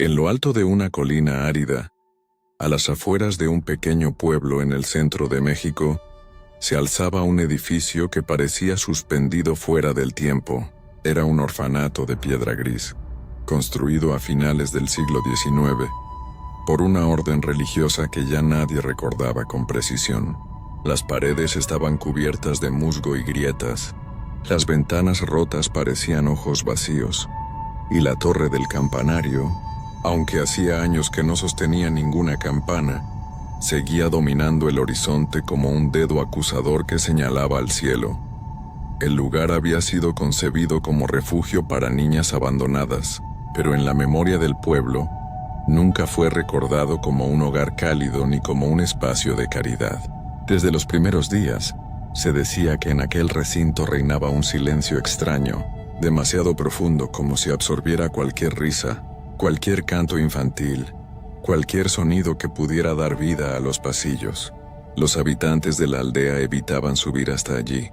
En lo alto de una colina árida, a las afueras de un pequeño pueblo en el centro de México, se alzaba un edificio que parecía suspendido fuera del tiempo. Era un orfanato de piedra gris, construido a finales del siglo XIX, por una orden religiosa que ya nadie recordaba con precisión. Las paredes estaban cubiertas de musgo y grietas, las ventanas rotas parecían ojos vacíos, y la torre del campanario, aunque hacía años que no sostenía ninguna campana, seguía dominando el horizonte como un dedo acusador que señalaba al cielo. El lugar había sido concebido como refugio para niñas abandonadas, pero en la memoria del pueblo, nunca fue recordado como un hogar cálido ni como un espacio de caridad. Desde los primeros días, se decía que en aquel recinto reinaba un silencio extraño, demasiado profundo como si absorbiera cualquier risa, cualquier canto infantil, cualquier sonido que pudiera dar vida a los pasillos. Los habitantes de la aldea evitaban subir hasta allí.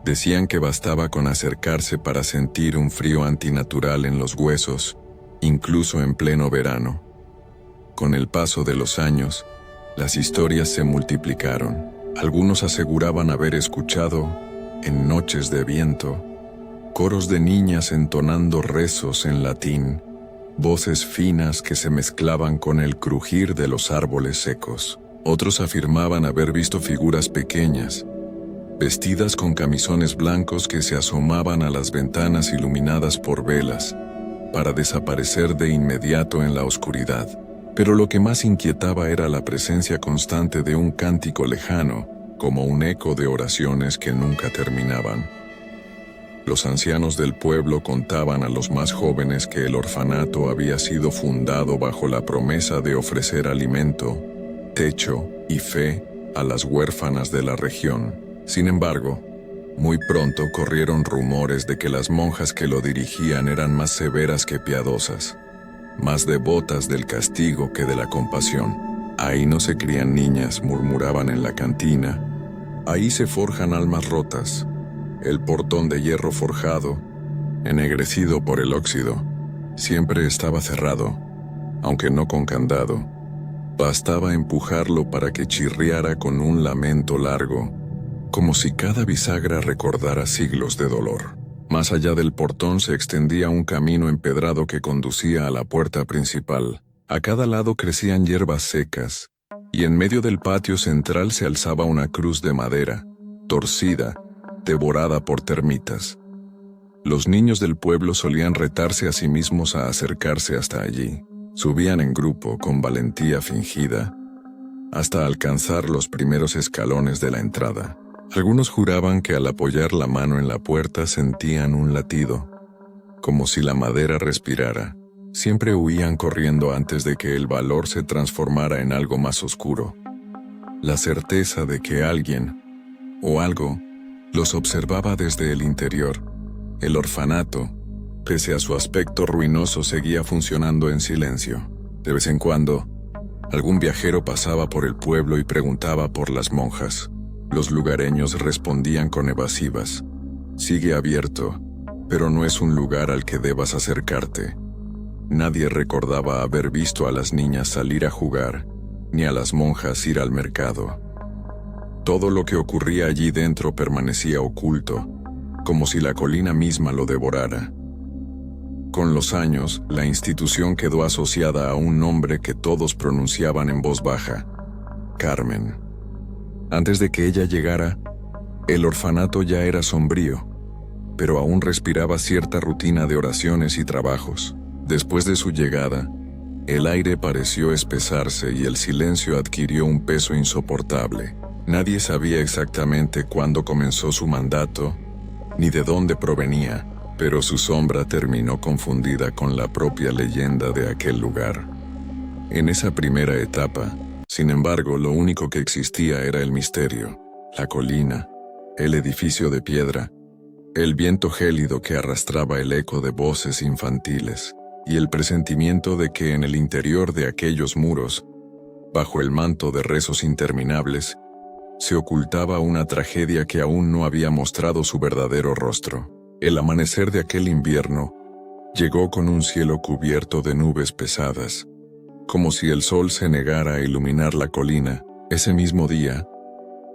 Decían que bastaba con acercarse para sentir un frío antinatural en los huesos, incluso en pleno verano. Con el paso de los años, las historias se multiplicaron. Algunos aseguraban haber escuchado, en noches de viento, coros de niñas entonando rezos en latín, voces finas que se mezclaban con el crujir de los árboles secos. Otros afirmaban haber visto figuras pequeñas, vestidas con camisones blancos que se asomaban a las ventanas iluminadas por velas, para desaparecer de inmediato en la oscuridad. Pero lo que más inquietaba era la presencia constante de un cántico lejano, como un eco de oraciones que nunca terminaban. Los ancianos del pueblo contaban a los más jóvenes que el orfanato había sido fundado bajo la promesa de ofrecer alimento, techo y fe a las huérfanas de la región. Sin embargo, muy pronto corrieron rumores de que las monjas que lo dirigían eran más severas que piadosas, más devotas del castigo que de la compasión. Ahí no se crían niñas, murmuraban en la cantina. Ahí se forjan almas rotas. El portón de hierro forjado, ennegrecido por el óxido, siempre estaba cerrado, aunque no con candado. Bastaba empujarlo para que chirriara con un lamento largo, como si cada bisagra recordara siglos de dolor. Más allá del portón se extendía un camino empedrado que conducía a la puerta principal. A cada lado crecían hierbas secas, y en medio del patio central se alzaba una cruz de madera, torcida, devorada por termitas. Los niños del pueblo solían retarse a sí mismos a acercarse hasta allí. Subían en grupo, con valentía fingida, hasta alcanzar los primeros escalones de la entrada. Algunos juraban que al apoyar la mano en la puerta sentían un latido, como si la madera respirara. Siempre huían corriendo antes de que el valor se transformara en algo más oscuro. La certeza de que alguien, o algo, los observaba desde el interior. El orfanato, pese a su aspecto ruinoso, seguía funcionando en silencio. De vez en cuando, algún viajero pasaba por el pueblo y preguntaba por las monjas. Los lugareños respondían con evasivas. Sigue abierto, pero no es un lugar al que debas acercarte. Nadie recordaba haber visto a las niñas salir a jugar, ni a las monjas ir al mercado. Todo lo que ocurría allí dentro permanecía oculto, como si la colina misma lo devorara. Con los años, la institución quedó asociada a un nombre que todos pronunciaban en voz baja: Carmen. Antes de que ella llegara, el orfanato ya era sombrío, pero aún respiraba cierta rutina de oraciones y trabajos. Después de su llegada, el aire pareció espesarse y el silencio adquirió un peso insoportable. Nadie sabía exactamente cuándo comenzó su mandato, ni de dónde provenía, pero su sombra terminó confundida con la propia leyenda de aquel lugar. En esa primera etapa, sin embargo, lo único que existía era el misterio, la colina, el edificio de piedra, el viento gélido que arrastraba el eco de voces infantiles, y el presentimiento de que en el interior de aquellos muros, bajo el manto de rezos interminables, se ocultaba una tragedia que aún no había mostrado su verdadero rostro. El amanecer de aquel invierno Llegó con un cielo cubierto de nubes pesadas, como si el sol se negara a iluminar la colina. Ese mismo día,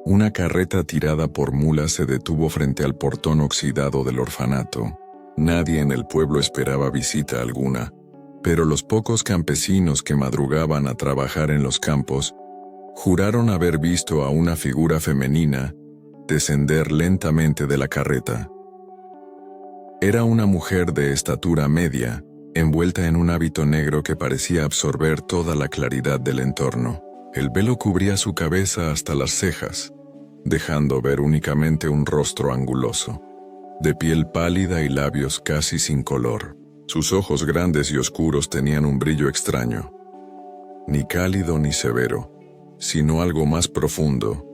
una carreta tirada por mulas se detuvo frente al portón oxidado del orfanato. Nadie en el pueblo esperaba visita alguna, pero los pocos campesinos que madrugaban a trabajar en los campos juraron haber visto a una figura femenina descender lentamente de la carreta. Era una mujer de estatura media, envuelta en un hábito negro que parecía absorber toda la claridad del entorno. El velo cubría su cabeza hasta las cejas, dejando ver únicamente un rostro anguloso, de piel pálida y labios casi sin color. Sus ojos grandes y oscuros tenían un brillo extraño, ni cálido ni severo, sino algo más profundo,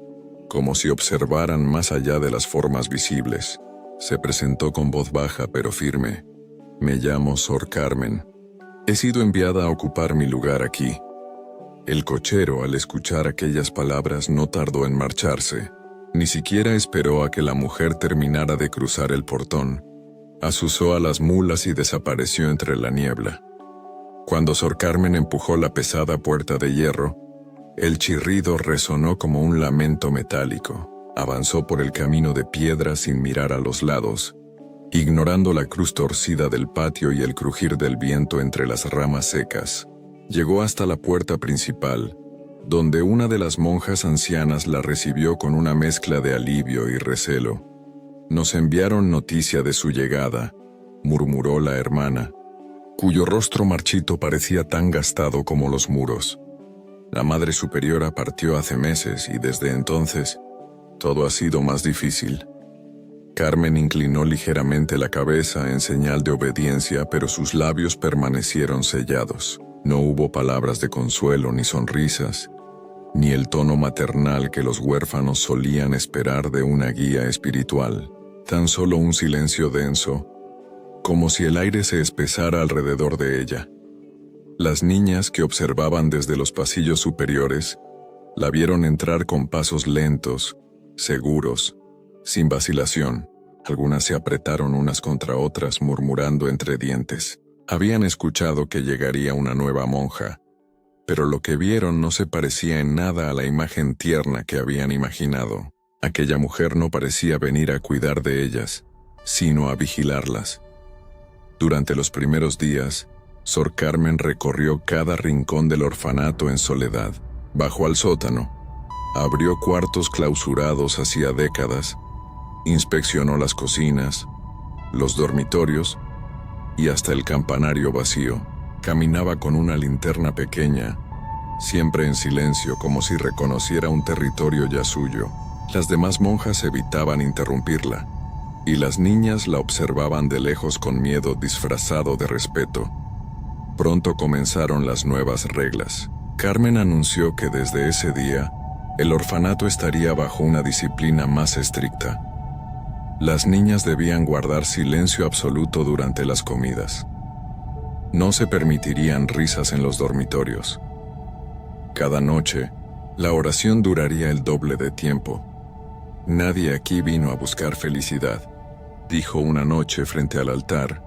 como si observaran más allá de las formas visibles. Se presentó con voz baja pero firme. Me llamo Sor Carmen. He sido enviada a ocupar mi lugar aquí. El cochero, al escuchar aquellas palabras, no tardó en marcharse. Ni siquiera esperó a que la mujer terminara de cruzar el portón. Azuzó a las mulas y desapareció entre la niebla. Cuando Sor Carmen empujó la pesada puerta de hierro, el chirrido resonó como un lamento metálico. Avanzó por el camino de piedra sin mirar a los lados, ignorando la cruz torcida del patio y el crujir del viento entre las ramas secas. Llegó hasta la puerta principal, donde una de las monjas ancianas la recibió con una mezcla de alivio y recelo. Nos enviaron noticia de su llegada, murmuró la hermana, cuyo rostro marchito parecía tan gastado como los muros. La Madre Superiora partió hace meses y desde entonces todo ha sido más difícil. Carmen inclinó ligeramente la cabeza en señal de obediencia, pero sus labios permanecieron sellados. No hubo palabras de consuelo ni sonrisas, ni el tono maternal que los huérfanos solían esperar de una guía espiritual. Tan solo un silencio denso, como si el aire se espesara alrededor de ella. Las niñas que observaban desde los pasillos superiores la vieron entrar con pasos lentos, seguros, sin vacilación. Algunas se apretaron unas contra otras murmurando entre dientes. Habían escuchado que llegaría una nueva monja, pero lo que vieron no se parecía en nada a la imagen tierna que habían imaginado. Aquella mujer no parecía venir a cuidar de ellas, sino a vigilarlas. Durante los primeros días, Sor Carmen recorrió cada rincón del orfanato en soledad. Bajó al sótano, abrió cuartos clausurados hacía décadas, inspeccionó las cocinas, los dormitorios y hasta el campanario vacío. Caminaba con una linterna pequeña, siempre en silencio, como si reconociera un territorio ya suyo. Las demás monjas evitaban interrumpirla, y las niñas la observaban de lejos con miedo disfrazado de respeto. Pronto comenzaron las nuevas reglas. Carmen anunció que desde ese día, el orfanato estaría bajo una disciplina más estricta. Las niñas debían guardar silencio absoluto durante las comidas. No se permitirían risas en los dormitorios. Cada noche, la oración duraría el doble de tiempo. Nadie aquí vino a buscar felicidad, dijo una noche frente al altar,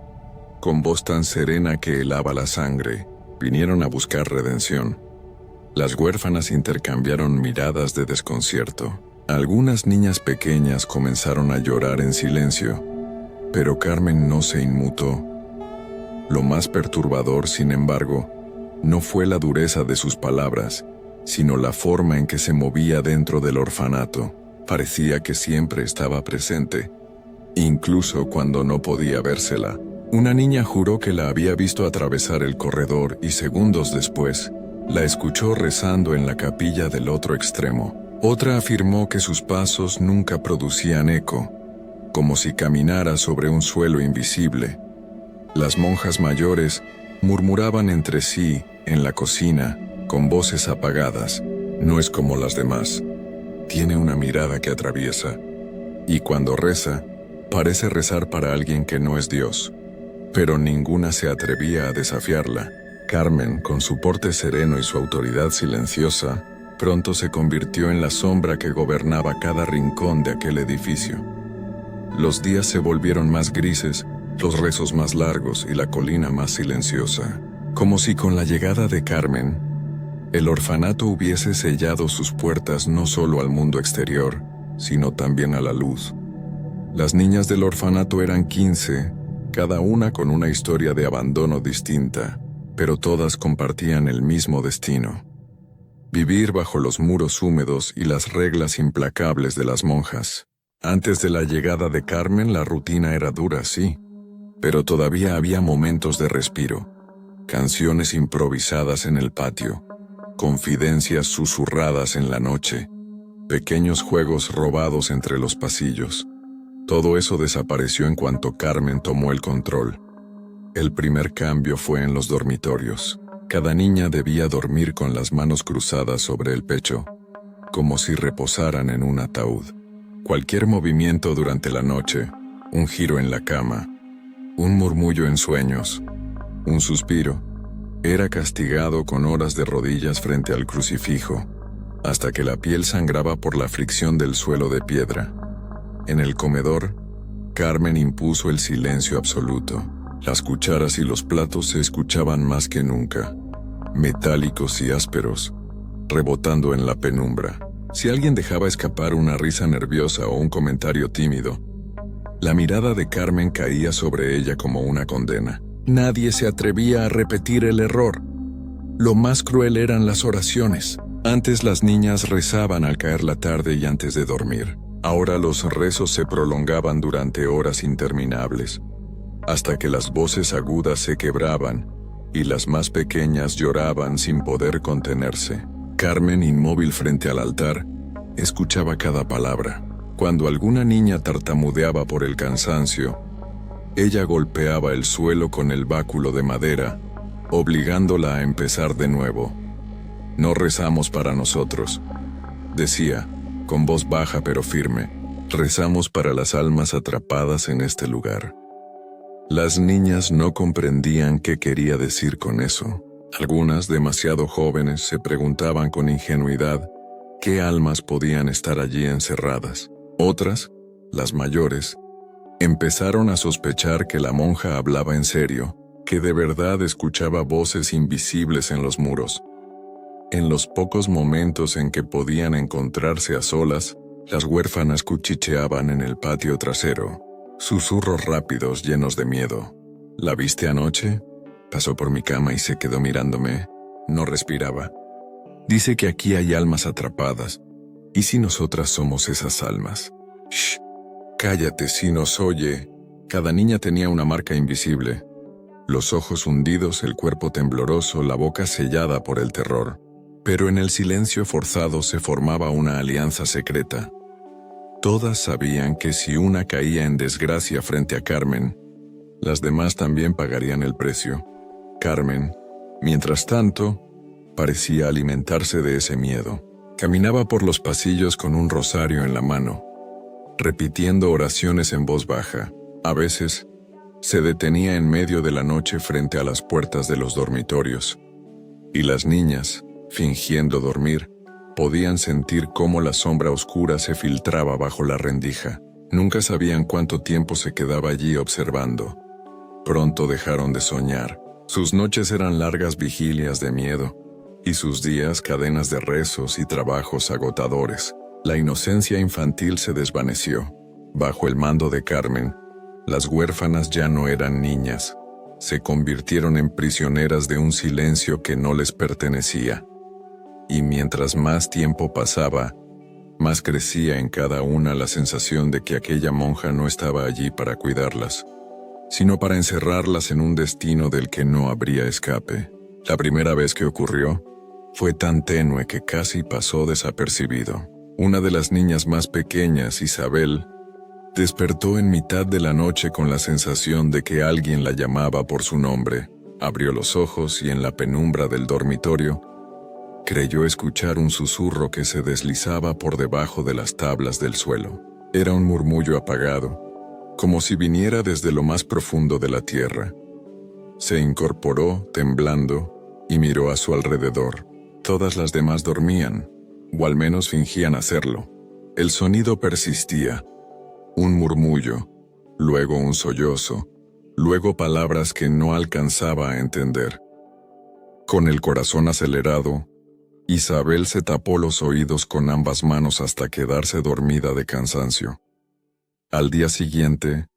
con voz tan serena que helaba la sangre. Vinieron a buscar redención. Las huérfanas intercambiaron miradas de desconcierto. Algunas niñas pequeñas comenzaron a llorar en silencio, pero Carmen no se inmutó. Lo más perturbador, sin embargo, no fue la dureza de sus palabras, sino la forma en que se movía dentro del orfanato. Parecía que siempre estaba presente, incluso cuando no podía vérsela. Una niña juró que la había visto atravesar el corredor y segundos después, la escuchó rezando en la capilla del otro extremo. Otra afirmó que sus pasos nunca producían eco, como si caminara sobre un suelo invisible. Las monjas mayores murmuraban entre sí en la cocina, con voces apagadas. No es como las demás. Tiene una mirada que atraviesa, y cuando reza, parece rezar para alguien que no es Dios. Pero ninguna se atrevía a desafiarla. Carmen, con su porte sereno y su autoridad silenciosa, pronto se convirtió en la sombra que gobernaba cada rincón de aquel edificio. Los días se volvieron más grises los rezos más largos y la colina más silenciosa. Como si con la llegada de Carmen, el orfanato hubiese sellado sus puertas no solo al mundo exterior, sino también a la luz. Las niñas del orfanato eran 15, cada una con una historia de abandono distinta, pero todas compartían el mismo destino: vivir bajo los muros húmedos y las reglas implacables de las monjas. Antes de la llegada de Carmen, la rutina era dura, sí, pero todavía había momentos de respiro, canciones improvisadas en el patio, confidencias susurradas en la noche, pequeños juegos robados entre los pasillos. Todo eso desapareció en cuanto Carmen tomó el control. El primer cambio fue en los dormitorios. Cada niña debía dormir con las manos cruzadas sobre el pecho, como si reposaran en un ataúd. Cualquier movimiento durante la noche, un giro en la cama, un murmullo en sueños, un suspiro, era castigado con horas de rodillas frente al crucifijo, hasta que la piel sangraba por la fricción del suelo de piedra. En el comedor, Carmen impuso el silencio absoluto. Las cucharas y los platos se escuchaban más que nunca, metálicos y ásperos, rebotando en la penumbra. Si alguien dejaba escapar una risa nerviosa o un comentario tímido, la mirada de Carmen caía sobre ella como una condena. Nadie se atrevía a repetir el error. Lo más cruel eran las oraciones. Antes las niñas rezaban al caer la tarde y antes de dormir. Ahora los rezos se prolongaban durante horas interminables, hasta que las voces agudas se quebraban y las más pequeñas lloraban sin poder contenerse. Carmen, inmóvil frente al altar, escuchaba cada palabra. Cuando alguna niña tartamudeaba por el cansancio, ella golpeaba el suelo con el báculo de madera, obligándola a empezar de nuevo. «No rezamos para nosotros», decía, con voz baja pero firme. «Rezamos para las almas atrapadas en este lugar». Las niñas no comprendían qué quería decir con eso. Algunas, demasiado jóvenes, se preguntaban con ingenuidad qué almas podían estar allí encerradas. Otras, las mayores, empezaron a sospechar que la monja hablaba en serio, que de verdad escuchaba voces invisibles en los muros. En los pocos momentos en que podían encontrarse a solas, las huérfanas cuchicheaban en el patio trasero, susurros rápidos llenos de miedo. «¿La viste anoche? Pasó por mi cama y se quedó mirándome. No respiraba. Dice que aquí hay almas atrapadas. ¿Y si nosotras somos esas almas?» «Shh, cállate si nos oye». Cada niña tenía una marca invisible. Los ojos hundidos, el cuerpo tembloroso, la boca sellada por el terror. Pero en el silencio forzado se formaba una alianza secreta. Todas sabían que si una caía en desgracia frente a Carmen, las demás también pagarían el precio. Carmen, mientras tanto, parecía alimentarse de ese miedo. Caminaba por los pasillos con un rosario en la mano, repitiendo oraciones en voz baja. A veces, se detenía en medio de la noche frente a las puertas de los dormitorios, y las niñas, fingiendo dormir, podían sentir cómo la sombra oscura se filtraba bajo la rendija. Nunca sabían cuánto tiempo se quedaba allí observando. Pronto dejaron de soñar. Sus noches eran largas vigilias de miedo, y sus días cadenas de rezos y trabajos agotadores. La inocencia infantil se desvaneció. Bajo el mando de Carmen, las huérfanas ya no eran niñas. Se convirtieron en prisioneras de un silencio que no les pertenecía. Y mientras más tiempo pasaba, más crecía en cada una la sensación de que aquella monja no estaba allí para cuidarlas, sino para encerrarlas en un destino del que no habría escape. La primera vez que ocurrió, fue tan tenue que casi pasó desapercibido. Una de las niñas más pequeñas, Isabel, despertó en mitad de la noche con la sensación de que alguien la llamaba por su nombre. Abrió los ojos y en la penumbra del dormitorio, creyó escuchar un susurro que se deslizaba por debajo de las tablas del suelo. Era un murmullo apagado, como si viniera desde lo más profundo de la tierra. Se incorporó, temblando, y miró a su alrededor. Todas las demás dormían, o al menos fingían hacerlo. El sonido persistía. Un murmullo, luego un sollozo, luego palabras que no alcanzaba a entender. Con el corazón acelerado, Isabel se tapó los oídos con ambas manos hasta quedarse dormida de cansancio. Al día siguiente,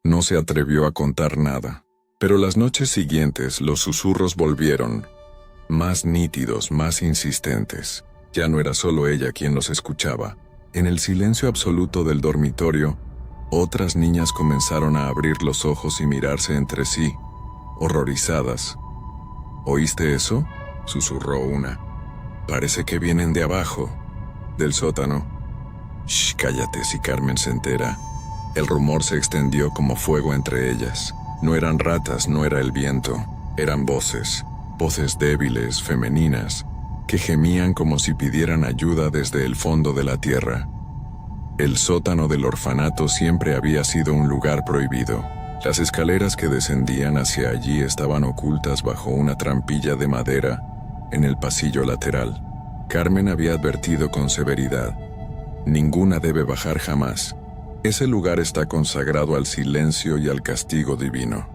no se atrevió a contar nada, pero las noches siguientes los susurros volvieron, más nítidos, más insistentes. Ya no era solo ella quien los escuchaba. En el silencio absoluto del dormitorio, otras niñas comenzaron a abrir los ojos y mirarse entre sí, horrorizadas. ¿Oíste eso?, susurró una. Parece que vienen de abajo, del sótano. Shh, cállate si Carmen se entera. El rumor se extendió como fuego entre ellas. No eran ratas, no era el viento, eran voces, voces débiles, femeninas, que gemían como si pidieran ayuda desde el fondo de la tierra. El sótano del orfanato siempre había sido un lugar prohibido. Las escaleras que descendían hacia allí estaban ocultas bajo una trampilla de madera en el pasillo lateral. Carmen había advertido con severidad: ninguna debe bajar jamás. Ese lugar está consagrado al silencio y al castigo divino.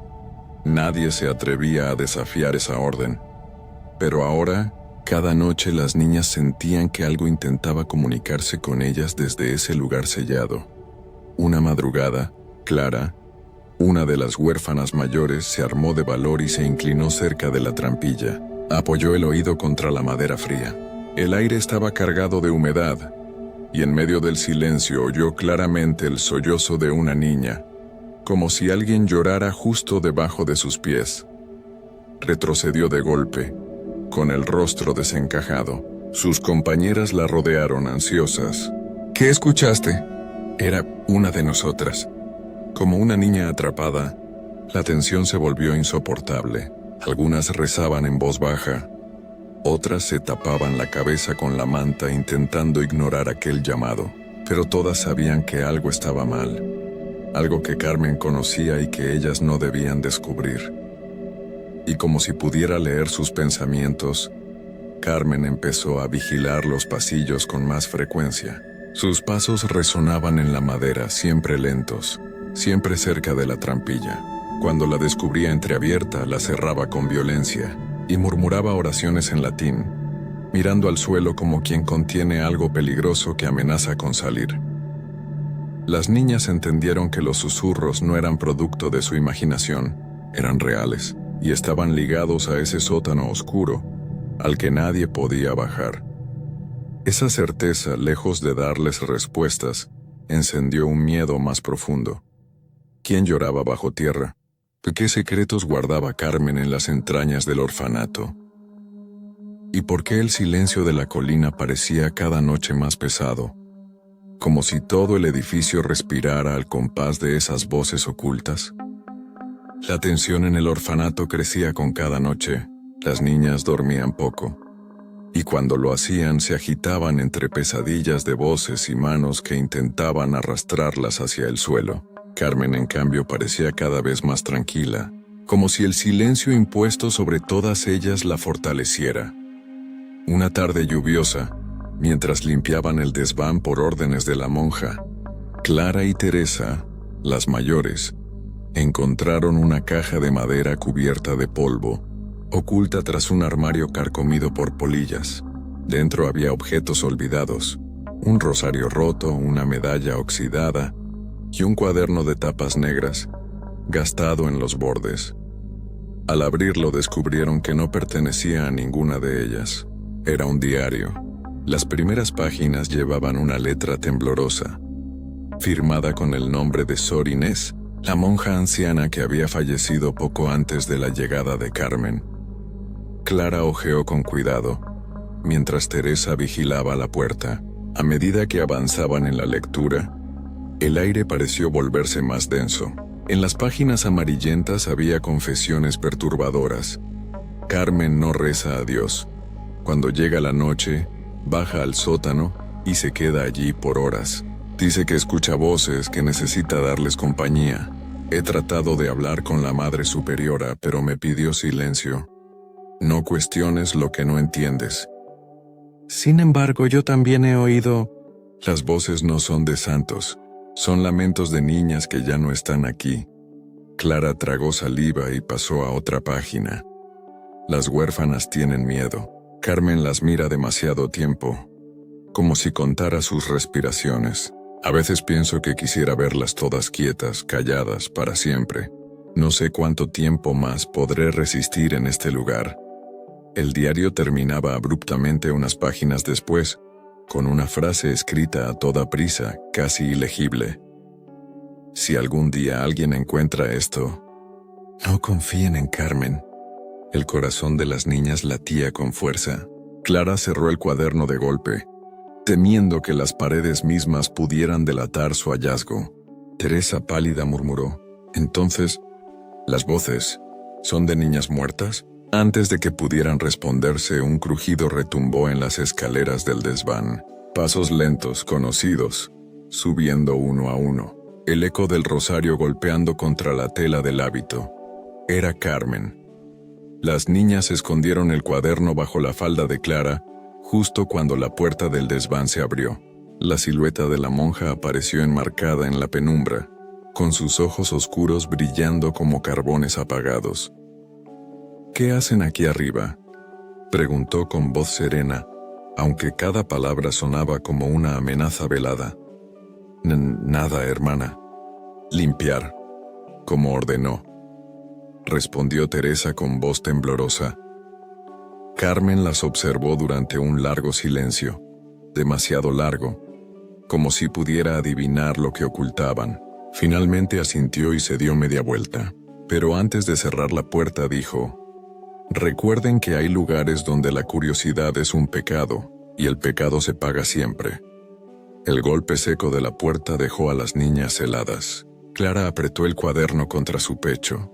Nadie se atrevía a desafiar esa orden. Pero ahora, cada noche las niñas sentían que algo intentaba comunicarse con ellas desde ese lugar sellado. Una madrugada, Clara, una de las huérfanas mayores, se armó de valor y se inclinó cerca de la trampilla. Apoyó el oído contra la madera fría. El aire estaba cargado de humedad, y en medio del silencio oyó claramente el sollozo de una niña, como si alguien llorara justo debajo de sus pies. Retrocedió de golpe, con el rostro desencajado. Sus compañeras la rodearon ansiosas. ¿Qué escuchaste? Era una de nosotras. Como una niña atrapada, la tensión se volvió insoportable. Algunas rezaban en voz baja, otras se tapaban la cabeza con la manta intentando ignorar aquel llamado, pero todas sabían que algo estaba mal, algo que Carmen conocía y que ellas no debían descubrir. Y como si pudiera leer sus pensamientos, Carmen empezó a vigilar los pasillos con más frecuencia. Sus pasos resonaban en la madera, siempre lentos, siempre cerca de la trampilla. Cuando la descubría entreabierta, la cerraba con violencia y murmuraba oraciones en latín, mirando al suelo como quien contiene algo peligroso que amenaza con salir. Las niñas entendieron que los susurros no eran producto de su imaginación, eran reales, y estaban ligados a ese sótano oscuro, al que nadie podía bajar. Esa certeza, lejos de darles respuestas, encendió un miedo más profundo. ¿Quién lloraba bajo tierra? ¿Qué secretos guardaba Carmen en las entrañas del orfanato? ¿Y por qué el silencio de la colina parecía cada noche más pesado, como si todo el edificio respirara al compás de esas voces ocultas? La tensión en el orfanato crecía con cada noche. Las niñas dormían poco, y cuando lo hacían se agitaban entre pesadillas de voces y manos que intentaban arrastrarlas hacia el suelo. Carmen, en cambio, parecía cada vez más tranquila, como si el silencio impuesto sobre todas ellas la fortaleciera. Una tarde lluviosa, mientras limpiaban el desván por órdenes de la monja, Clara y Teresa, las mayores, encontraron una caja de madera cubierta de polvo, oculta tras un armario carcomido por polillas. Dentro había objetos olvidados, un rosario roto, una medalla oxidada y un cuaderno de tapas negras, gastado en los bordes. Al abrirlo descubrieron que no pertenecía a ninguna de ellas. Era un diario. Las primeras páginas llevaban una letra temblorosa, firmada con el nombre de Sor Inés, la monja anciana que había fallecido poco antes de la llegada de Carmen. Clara hojeó con cuidado, mientras Teresa vigilaba la puerta. A medida que avanzaban en la lectura, el aire pareció volverse más denso. En las páginas amarillentas había confesiones perturbadoras. Carmen no reza a Dios. Cuando llega la noche, baja al sótano y se queda allí por horas. Dice que escucha voces, que necesita darles compañía. He tratado de hablar con la Madre Superiora, pero me pidió silencio. No cuestiones lo que no entiendes. Sin embargo, yo también he oído... Las voces no son de santos. Son lamentos de niñas que ya no están aquí. Clara tragó saliva y pasó a otra página. Las huérfanas tienen miedo. Carmen las mira demasiado tiempo, como si contara sus respiraciones. A veces pienso que quisiera verlas todas quietas, calladas, para siempre. No sé cuánto tiempo más podré resistir en este lugar. El diario terminaba abruptamente unas páginas después, con una frase escrita a toda prisa, casi ilegible. Si algún día alguien encuentra esto, no confíen en Carmen. El corazón de las niñas latía con fuerza. Clara cerró el cuaderno de golpe, temiendo que las paredes mismas pudieran delatar su hallazgo. Teresa pálida murmuró: «Entonces, ¿las voces son de niñas muertas?». Antes de que pudieran responderse, un crujido retumbó en las escaleras del desván. Pasos lentos, conocidos, subiendo uno a uno. El eco del rosario golpeando contra la tela del hábito. Era Carmen. Las niñas escondieron el cuaderno bajo la falda de Clara, justo cuando la puerta del desván se abrió. La silueta de la monja apareció enmarcada en la penumbra, con sus ojos oscuros brillando como carbones apagados. «¿Qué hacen aquí arriba?», preguntó con voz serena, aunque cada palabra sonaba como una amenaza velada. «Nada, hermana. Limpiar, como ordenó», respondió Teresa con voz temblorosa. Carmen las observó durante un largo silencio, demasiado largo, como si pudiera adivinar lo que ocultaban. Finalmente asintió y se dio media vuelta, pero antes de cerrar la puerta dijo: «Recuerden que hay lugares donde la curiosidad es un pecado, y el pecado se paga siempre». El golpe seco de la puerta dejó a las niñas heladas. Clara apretó el cuaderno contra su pecho,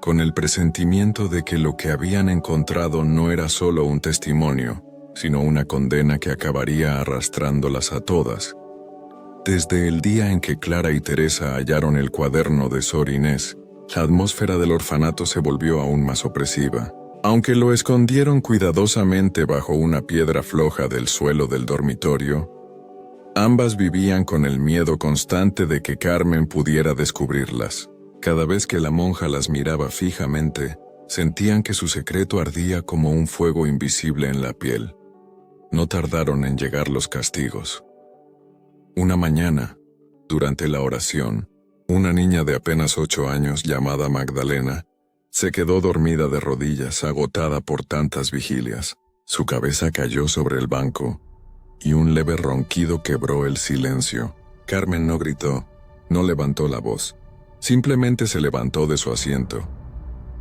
con el presentimiento de que lo que habían encontrado no era solo un testimonio, sino una condena que acabaría arrastrándolas a todas. Desde el día en que Clara y Teresa hallaron el cuaderno de Sor Inés, la atmósfera del orfanato se volvió aún más opresiva. Aunque lo escondieron cuidadosamente bajo una piedra floja del suelo del dormitorio, ambas vivían con el miedo constante de que Carmen pudiera descubrirlas. Cada vez que la monja las miraba fijamente, sentían que su secreto ardía como un fuego invisible en la piel. No tardaron en llegar los castigos. Una mañana, durante la oración, una niña de apenas 8 años llamada Magdalena se quedó dormida de rodillas, agotada por tantas vigilias. Su cabeza cayó sobre el banco y un leve ronquido quebró el silencio. Carmen no gritó, no levantó la voz. Simplemente se levantó de su asiento.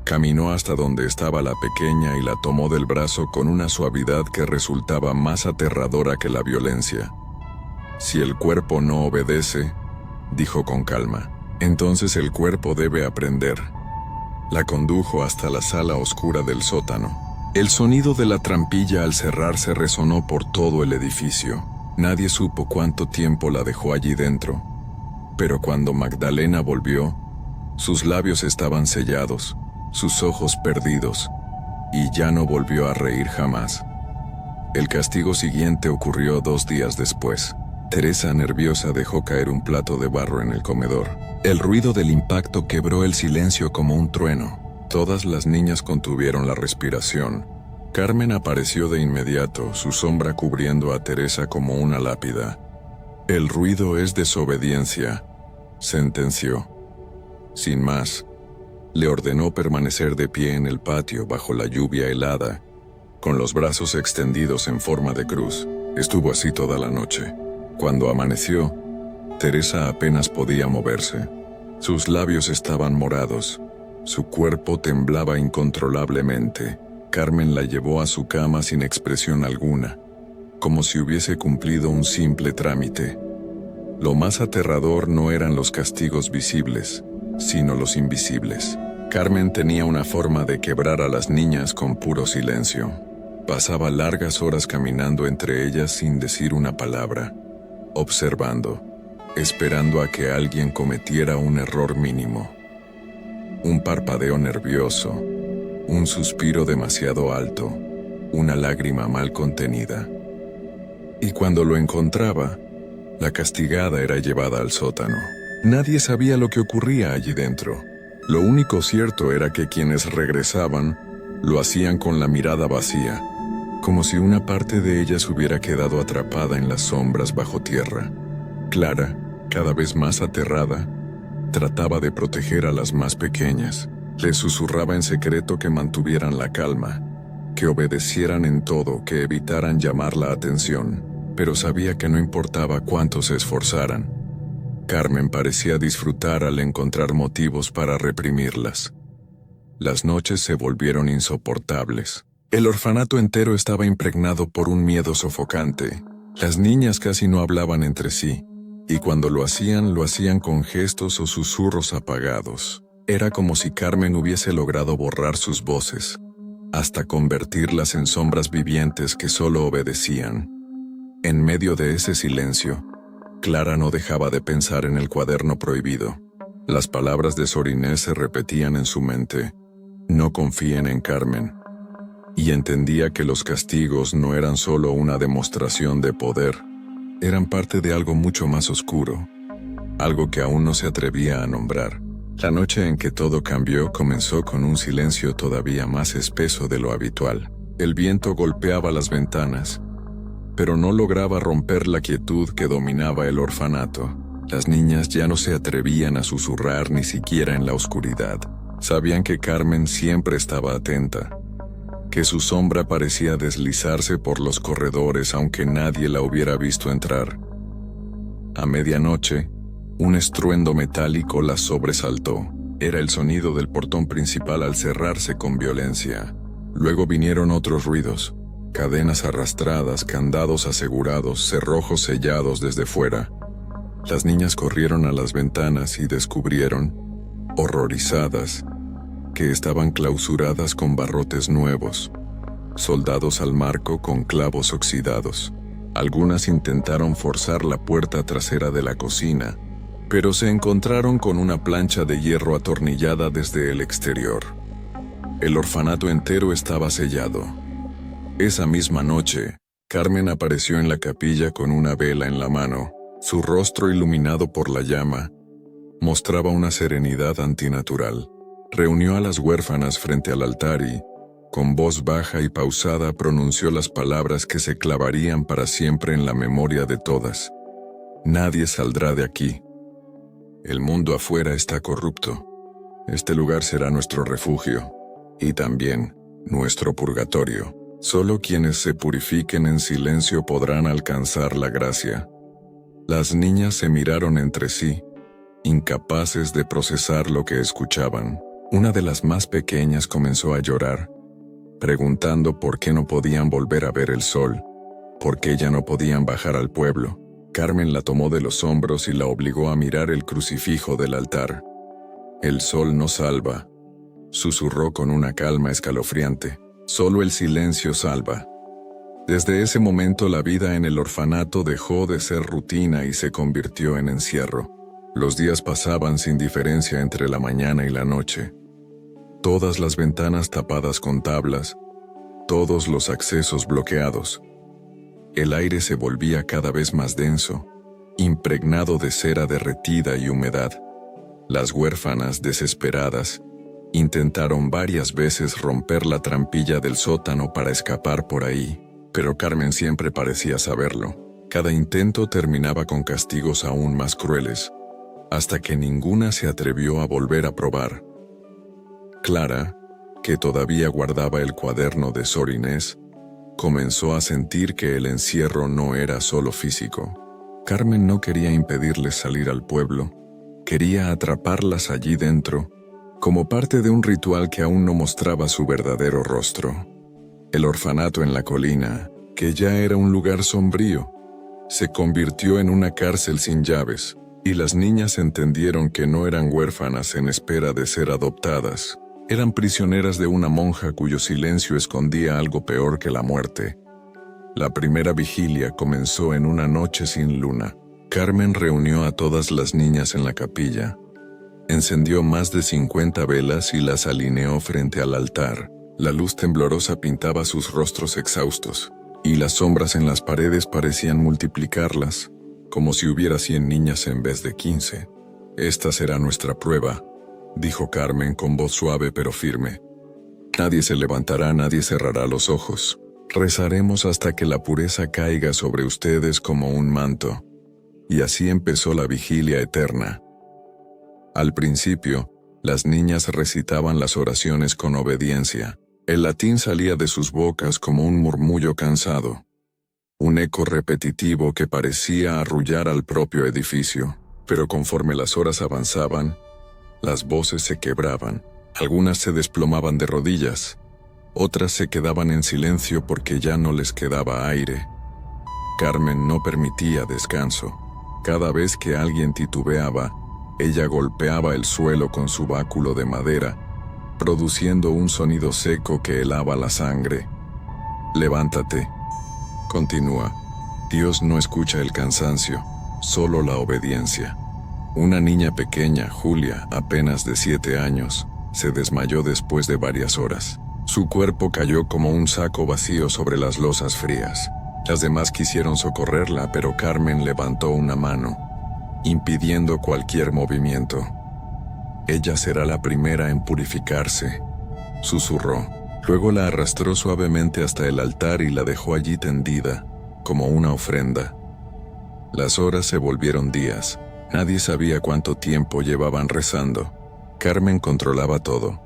Caminó hasta donde estaba la pequeña y la tomó del brazo con una suavidad que resultaba más aterradora que la violencia. «Si el cuerpo no obedece», dijo con calma, «entonces el cuerpo debe aprender». La condujo hasta la sala oscura del sótano. El sonido de la trampilla al cerrarse resonó por todo el edificio. Nadie supo cuánto tiempo la dejó allí dentro. Pero cuando Magdalena volvió, sus labios estaban sellados, sus ojos perdidos, y ya no volvió a reír jamás. El castigo siguiente ocurrió 2 días después. Teresa, nerviosa, dejó caer un plato de barro en el comedor. El ruido del impacto quebró el silencio como un trueno. Todas las niñas contuvieron la respiración. Carmen apareció de inmediato, su sombra cubriendo a Teresa como una lápida. «El ruido es desobediencia», sentenció. Sin más, le ordenó permanecer de pie en el patio bajo la lluvia helada, con los brazos extendidos en forma de cruz. Estuvo así toda la noche. Cuando amaneció, Teresa apenas podía moverse. Sus labios estaban morados. Su cuerpo temblaba incontrolablemente. Carmen la llevó a su cama sin expresión alguna, como si hubiese cumplido un simple trámite. Lo más aterrador no eran los castigos visibles, sino los invisibles. Carmen tenía una forma de quebrar a las niñas con puro silencio. Pasaba largas horas caminando entre ellas sin decir una palabra, observando, esperando a que alguien cometiera un error mínimo. Un parpadeo nervioso, un suspiro demasiado alto, una lágrima mal contenida. Y cuando lo encontraba, la castigada era llevada al sótano. Nadie sabía lo que ocurría allí dentro. Lo único cierto era que quienes regresaban lo hacían con la mirada vacía, como si una parte de ellas hubiera quedado atrapada en las sombras bajo tierra. Clara, cada vez más aterrada, trataba de proteger a las más pequeñas. Les susurraba en secreto que mantuvieran la calma, que obedecieran en todo, que evitaran llamar la atención, pero sabía que no importaba cuánto se esforzaran. Carmen parecía disfrutar al encontrar motivos para reprimirlas. Las noches se volvieron insoportables. El orfanato entero estaba impregnado por un miedo sofocante. Las niñas casi no hablaban entre sí, y cuando lo hacían con gestos o susurros apagados. Era como si Carmen hubiese logrado borrar sus voces, hasta convertirlas en sombras vivientes que solo obedecían. En medio de ese silencio, Clara no dejaba de pensar en el cuaderno prohibido. Las palabras de Sor Inés se repetían en su mente: no confíen en Carmen. Y entendía que los castigos no eran solo una demostración de poder, eran parte de algo mucho más oscuro, algo que aún no se atrevía a nombrar. La noche en que todo cambió comenzó con un silencio todavía más espeso de lo habitual. El viento golpeaba las ventanas, pero no lograba romper la quietud que dominaba el orfanato. Las niñas ya no se atrevían a susurrar ni siquiera en la oscuridad. Sabían que Carmen siempre estaba atenta, que su sombra parecía deslizarse por los corredores aunque nadie la hubiera visto entrar. A medianoche, un estruendo metálico las sobresaltó. Era el sonido del portón principal al cerrarse con violencia. Luego vinieron otros ruidos: cadenas arrastradas, candados asegurados, cerrojos sellados desde fuera. Las niñas corrieron a las ventanas y descubrieron, horrorizadas, que estaban clausuradas con barrotes nuevos, soldados al marco con clavos oxidados. Algunas intentaron forzar la puerta trasera de la cocina, pero se encontraron con una plancha de hierro atornillada desde el exterior. El orfanato entero estaba sellado. Esa misma noche, Carmen apareció en la capilla con una vela en la mano. Su rostro, iluminado por la llama, mostraba una serenidad antinatural. Reunió a las huérfanas frente al altar y, con voz baja y pausada, pronunció las palabras que se clavarían para siempre en la memoria de todas: nadie saldrá de aquí. El mundo afuera está corrupto. Este lugar será nuestro refugio, y también nuestro purgatorio. Solo quienes se purifiquen en silencio podrán alcanzar la gracia. Las niñas se miraron entre sí, incapaces de procesar lo que escuchaban. Una de las más pequeñas comenzó a llorar, preguntando por qué no podían volver a ver el sol, por qué ya no podían bajar al pueblo. Carmen la tomó de los hombros y la obligó a mirar el crucifijo del altar. El sol no salva, susurró con una calma escalofriante. Solo el silencio salva. Desde ese momento la vida en el orfanato dejó de ser rutina y se convirtió en encierro. Los días pasaban sin diferencia entre la mañana y la noche. Todas las ventanas tapadas con tablas, todos los accesos bloqueados. El aire se volvía cada vez más denso, impregnado de cera derretida y humedad. Las huérfanas, desesperadas, intentaron varias veces romper la trampilla del sótano para escapar por ahí, pero Carmen siempre parecía saberlo. Cada intento terminaba con castigos aún más crueles, hasta que ninguna se atrevió a volver a probar. Clara, que todavía guardaba el cuaderno de Sor Inés, comenzó a sentir que el encierro no era solo físico. Carmen no quería impedirles salir al pueblo, quería atraparlas allí dentro, como parte de un ritual que aún no mostraba su verdadero rostro. El orfanato en la colina, que ya era un lugar sombrío, se convirtió en una cárcel sin llaves, y las niñas entendieron que no eran huérfanas en espera de ser adoptadas. Eran prisioneras de una monja cuyo silencio escondía algo peor que la muerte. La primera vigilia comenzó en una noche sin luna. Carmen reunió a todas las niñas en la capilla. Encendió más de 50 velas y las alineó frente al altar. La luz temblorosa pintaba sus rostros exhaustos, y las sombras en las paredes parecían multiplicarlas, como si hubiera 100 niñas en vez de 15. Esta será nuestra prueba, dijo Carmen con voz suave pero firme. Nadie se levantará, nadie cerrará los ojos. Rezaremos hasta que la pureza caiga sobre ustedes como un manto. Y así empezó la vigilia eterna. Al principio, las niñas recitaban las oraciones con obediencia. El latín salía de sus bocas como un murmullo cansado, un eco repetitivo que parecía arrullar al propio edificio. Pero conforme las horas avanzaban, las voces se quebraban. Algunas se desplomaban de rodillas, otras se quedaban en silencio porque ya no les quedaba aire. Carmen no permitía descanso. Cada vez que alguien titubeaba, ella golpeaba el suelo con su báculo de madera, produciendo un sonido seco que helaba la sangre. Levántate, continúa. Dios no escucha el cansancio, solo la obediencia. Una niña pequeña, Julia, apenas de 7 años, se desmayó después de varias horas. Su cuerpo cayó como un saco vacío sobre las losas frías. Las demás quisieron socorrerla, pero Carmen levantó una mano, impidiendo cualquier movimiento. Ella será la primera en purificarse, susurró. Luego la arrastró suavemente hasta el altar y la dejó allí tendida, como una ofrenda. Las horas se volvieron días. Nadie sabía cuánto tiempo llevaban rezando. Carmen controlaba todo.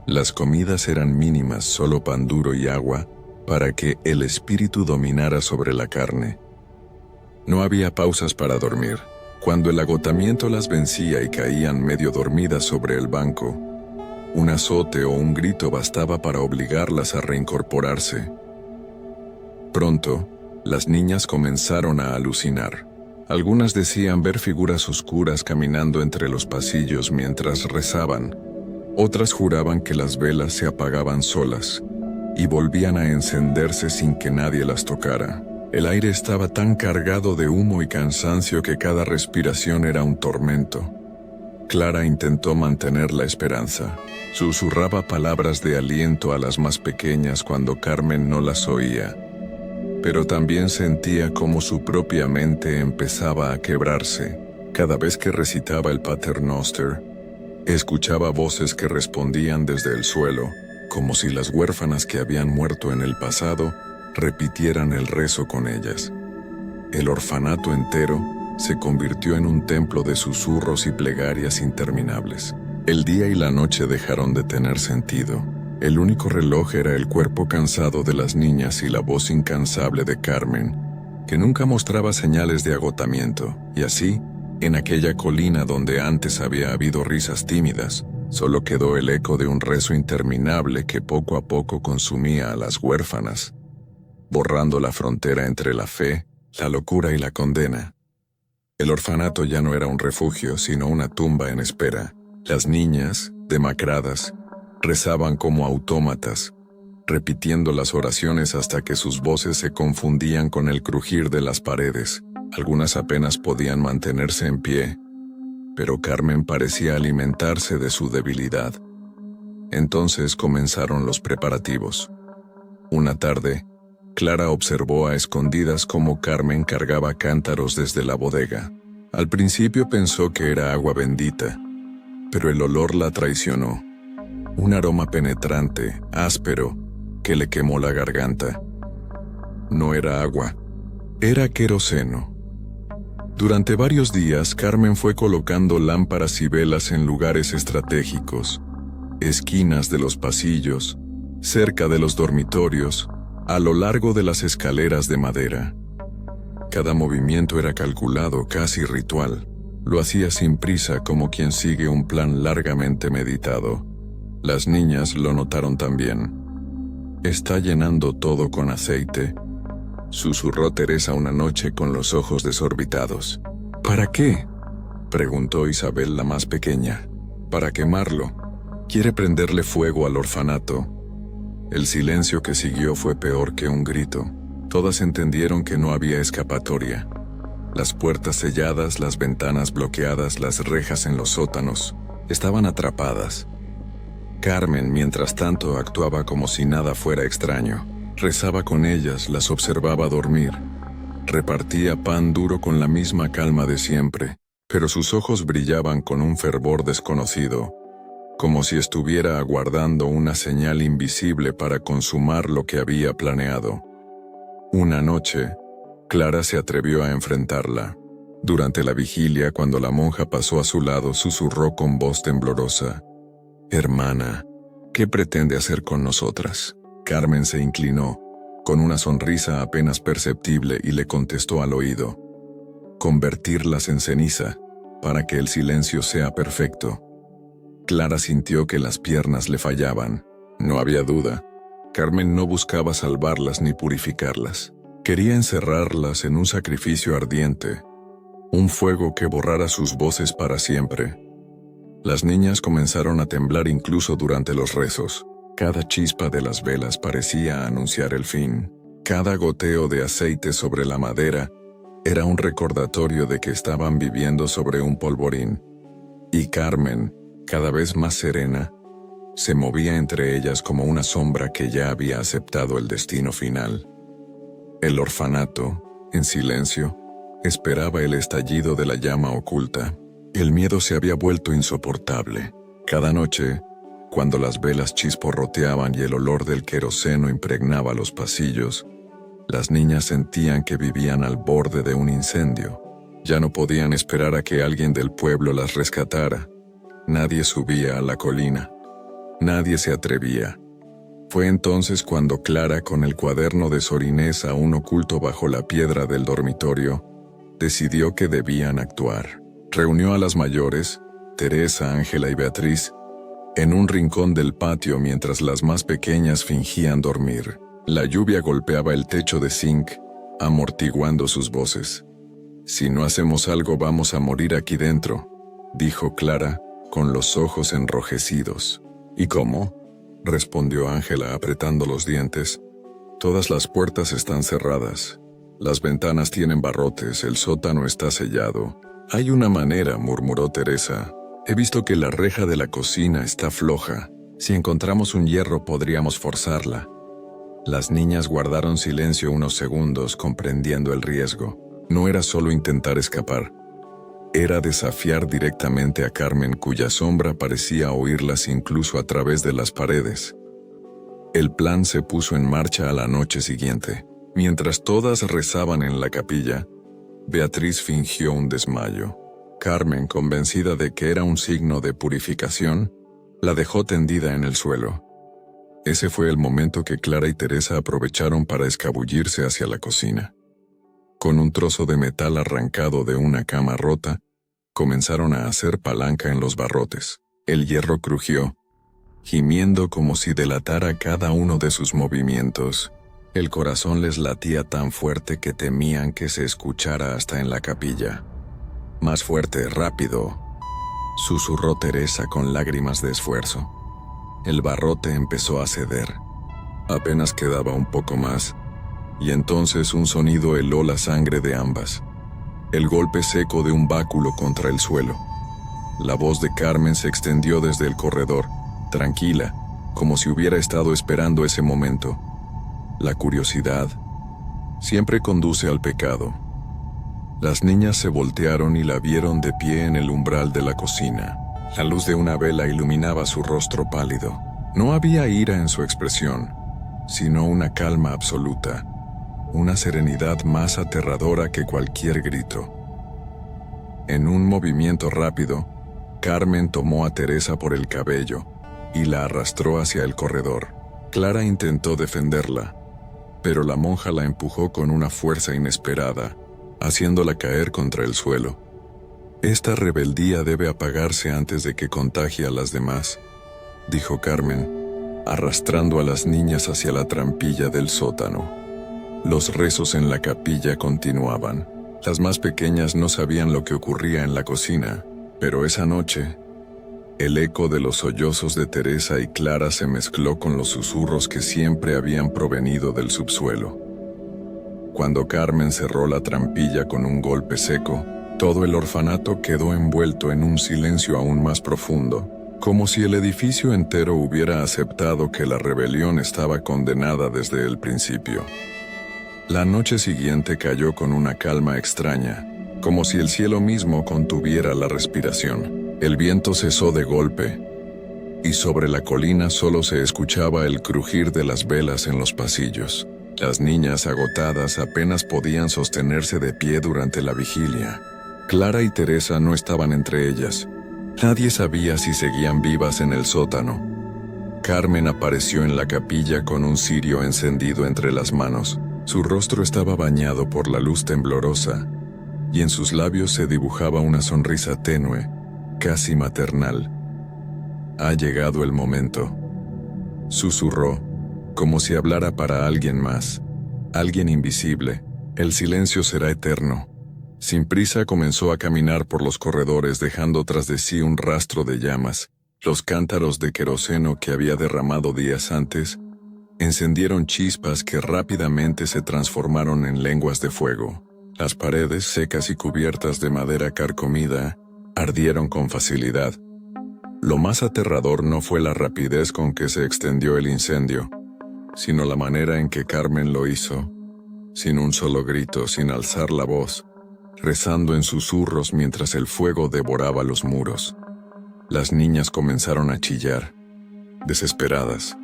Las comidas eran mínimas, solo pan duro y agua, para que el espíritu dominara sobre la carne. No había pausas para dormir. Cuando el agotamiento las vencía y caían medio dormidas sobre el banco, un azote o un grito bastaba para obligarlas a reincorporarse. Pronto, las niñas comenzaron a alucinar. Algunas decían ver figuras oscuras caminando entre los pasillos mientras rezaban. Otras juraban que las velas se apagaban solas y volvían a encenderse sin que nadie las tocara. El aire estaba tan cargado de humo y cansancio que cada respiración era un tormento. Clara intentó mantener la esperanza. Susurraba palabras de aliento a las más pequeñas cuando Carmen no las oía. Pero también sentía cómo su propia mente empezaba a quebrarse. Cada vez que recitaba el Pater Noster, escuchaba voces que respondían desde el suelo, como si las huérfanas que habían muerto en el pasado repitieran el rezo con ellas. El orfanato entero se convirtió en un templo de susurros y plegarias interminables. El día y la noche dejaron de tener sentido. El único reloj era el cuerpo cansado de las niñas y la voz incansable de Carmen, que nunca mostraba señales de agotamiento. Y así, en aquella colina donde antes había habido risas tímidas, solo quedó el eco de un rezo interminable que poco a poco consumía a las huérfanas, borrando la frontera entre la fe, la locura y la condena. El orfanato ya no era un refugio, sino una tumba en espera. Las niñas, demacradas, rezaban como autómatas, repitiendo las oraciones hasta que sus voces se confundían con el crujir de las paredes. Algunas apenas podían mantenerse en pie, pero Carmen parecía alimentarse de su debilidad. Entonces comenzaron los preparativos. Una tarde, Clara observó a escondidas cómo Carmen cargaba cántaros desde la bodega. Al principio pensó que era agua bendita, pero el olor la traicionó. Un aroma penetrante, áspero, que le quemó la garganta. No era agua, era queroseno. Durante varios días, Carmen fue colocando lámparas y velas en lugares estratégicos, esquinas de los pasillos, cerca de los dormitorios, a lo largo de las escaleras de madera. Cada movimiento era calculado, casi ritual. Lo hacía sin prisa, como quien sigue un plan largamente meditado. Las niñas lo notaron también. «Está llenando todo con aceite», susurró Teresa una noche con los ojos desorbitados. «¿Para qué?», preguntó Isabel, la más pequeña. «Para quemarlo. Quiere prenderle fuego al orfanato». El silencio que siguió fue peor que un grito. Todas entendieron que no había escapatoria. Las puertas selladas, las ventanas bloqueadas, las rejas en los sótanos, estaban atrapadas. Carmen, mientras tanto, actuaba como si nada fuera extraño. Rezaba con ellas, las observaba dormir. Repartía pan duro con la misma calma de siempre, pero sus ojos brillaban con un fervor desconocido. como si estuviera aguardando una señal invisible para consumar lo que había planeado. Una noche, Clara se atrevió a enfrentarla. Durante la vigilia, cuando la monja pasó a su lado, susurró con voz temblorosa: «Hermana, ¿qué pretende hacer con nosotras?». Carmen se inclinó, con una sonrisa apenas perceptible, y le contestó al oído: «Convertirlas en ceniza, para que el silencio sea perfecto». Clara sintió que las piernas le fallaban. No había duda. Carmen no buscaba salvarlas ni purificarlas. Quería encerrarlas en un sacrificio ardiente, un fuego que borrara sus voces para siempre. Las niñas comenzaron a temblar incluso durante los rezos. Cada chispa de las velas parecía anunciar el fin. Cada goteo de aceite sobre la madera era un recordatorio de que estaban viviendo sobre un polvorín. Y Carmen, cada vez más serena, se movía entre ellas como una sombra que ya había aceptado el destino final. El orfanato, en silencio, esperaba el estallido de la llama oculta. El miedo se había vuelto insoportable. Cada noche, cuando las velas chisporroteaban y el olor del queroseno impregnaba los pasillos, las niñas sentían que vivían al borde de un incendio. Ya no podían esperar a que alguien del pueblo las rescatara. Nadie subía a la colina. Nadie se atrevía. Fue entonces cuando Clara, con el cuaderno de Sor Inés aún oculto bajo la piedra del dormitorio, decidió que debían actuar. Reunió a las mayores, Teresa, Ángela y Beatriz, en un rincón del patio mientras las más pequeñas fingían dormir. La lluvia golpeaba el techo de zinc, amortiguando sus voces. «Si no hacemos algo vamos a morir aquí dentro», dijo Clara, con los ojos enrojecidos. «¿Y cómo?», respondió Ángela apretando los dientes. «Todas las puertas están cerradas. Las ventanas tienen barrotes, el sótano está sellado». «Hay una manera», murmuró Teresa. «He visto que la reja de la cocina está floja. Si encontramos un hierro podríamos forzarla». Las niñas guardaron silencio unos segundos, comprendiendo el riesgo. No era solo intentar escapar. Era desafiar directamente a Carmen, cuya sombra parecía oírlas incluso a través de las paredes. El plan se puso en marcha a la noche siguiente. Mientras todas rezaban en la capilla, Beatriz fingió un desmayo. Carmen, convencida de que era un signo de purificación, la dejó tendida en el suelo. Ese fue el momento que Clara y Teresa aprovecharon para escabullirse hacia la cocina. Con un trozo de metal arrancado de una cama rota, comenzaron a hacer palanca en los barrotes. El hierro crujió, gimiendo como si delatara cada uno de sus movimientos. El corazón les latía tan fuerte que temían que se escuchara hasta en la capilla. «Más fuerte, rápido», susurró Teresa con lágrimas de esfuerzo. El barrote empezó a ceder. Apenas quedaba un poco más, y entonces un sonido heló la sangre de ambas. El golpe seco de un báculo contra el suelo. La voz de Carmen se extendió desde el corredor, tranquila, como si hubiera estado esperando ese momento. La curiosidad siempre conduce al pecado. Las niñas se voltearon y la vieron de pie en el umbral de la cocina. La luz de una vela iluminaba su rostro pálido. No había ira en su expresión, sino una calma absoluta, una serenidad más aterradora que cualquier grito. En un movimiento rápido, Carmen tomó a Teresa por el cabello y la arrastró hacia el corredor. Clara intentó defenderla, pero la monja la empujó con una fuerza inesperada, haciéndola caer contra el suelo. «Esta rebeldía debe apagarse antes de que contagie a las demás», dijo Carmen, arrastrando a las niñas hacia la trampilla del sótano. Los rezos en la capilla continuaban. Las más pequeñas no sabían lo que ocurría en la cocina, pero esa noche, el eco de los sollozos de Teresa y Clara se mezcló con los susurros que siempre habían provenido del subsuelo. Cuando Carmen cerró la trampilla con un golpe seco, todo el orfanato quedó envuelto en un silencio aún más profundo, como si el edificio entero hubiera aceptado que la rebelión estaba condenada desde el principio. La noche siguiente cayó con una calma extraña, como si el cielo mismo contuviera la respiración. El viento cesó de golpe, y sobre la colina solo se escuchaba el crujir de las velas en los pasillos. Las niñas agotadas apenas podían sostenerse de pie durante la vigilia. Clara y Teresa no estaban entre ellas. Nadie sabía si seguían vivas en el sótano. Carmen apareció en la capilla con un cirio encendido entre las manos. Su rostro estaba bañado por la luz temblorosa, y en sus labios se dibujaba una sonrisa tenue, casi maternal. «Ha llegado el momento», susurró, como si hablara para alguien más, alguien invisible. «El silencio será eterno». Sin prisa comenzó a caminar por los corredores dejando tras de sí un rastro de llamas. Los cántaros de queroseno que había derramado días antes encendieron chispas que rápidamente se transformaron en lenguas de fuego. Las paredes, secas y cubiertas de madera carcomida, ardieron con facilidad. Lo más aterrador no fue la rapidez con que se extendió el incendio, sino la manera en que Carmen lo hizo, sin un solo grito, sin alzar la voz, rezando en susurros mientras el fuego devoraba los muros. Las niñas comenzaron a chillar, desesperadas,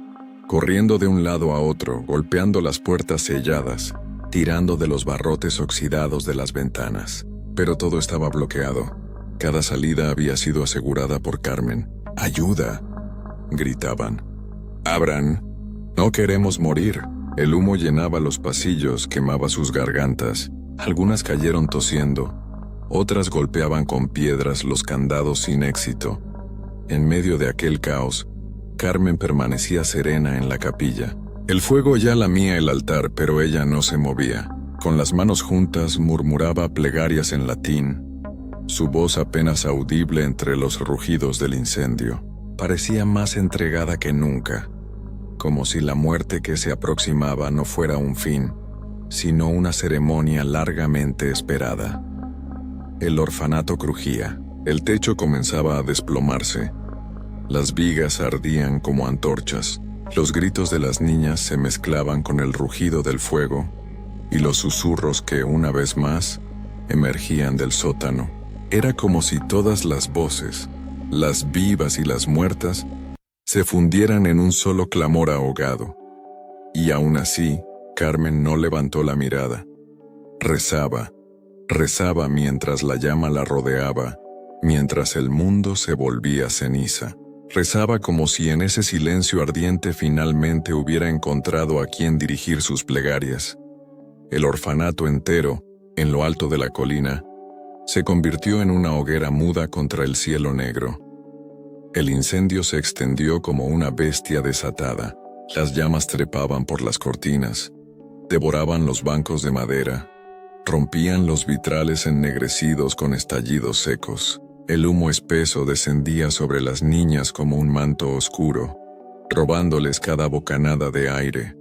corriendo de un lado a otro, golpeando las puertas selladas, tirando de los barrotes oxidados de las ventanas. Pero todo estaba bloqueado. Cada salida había sido asegurada por Carmen. «¡Ayuda!», gritaban. «¡Abran! No queremos morir». El humo llenaba los pasillos, quemaba sus gargantas. Algunas cayeron tosiendo, otras golpeaban con piedras los candados sin éxito. En medio de aquel caos, Carmen permanecía serena en la capilla. El fuego ya lamía el altar, pero ella no se movía. Con las manos juntas murmuraba plegarias en latín, su voz apenas audible entre los rugidos del incendio. Parecía más entregada que nunca, como si la muerte que se aproximaba no fuera un fin, sino una ceremonia largamente esperada. El orfanato crujía, el techo comenzaba a desplomarse, las vigas ardían como antorchas, los gritos de las niñas se mezclaban con el rugido del fuego y los susurros que, una vez más, emergían del sótano. Era como si todas las voces, las vivas y las muertas, se fundieran en un solo clamor ahogado. Y aún así, Carmen no levantó la mirada. Rezaba mientras la llama la rodeaba, mientras el mundo se volvía ceniza. Rezaba como si en ese silencio ardiente finalmente hubiera encontrado a quien dirigir sus plegarias. El orfanato entero, en lo alto de la colina, se convirtió en una hoguera muda contra el cielo negro. El incendio se extendió como una bestia desatada. Las llamas trepaban por las cortinas, devoraban los bancos de madera, rompían los vitrales ennegrecidos con estallidos secos. El humo espeso descendía sobre las niñas como un manto oscuro, robándoles cada bocanada de aire.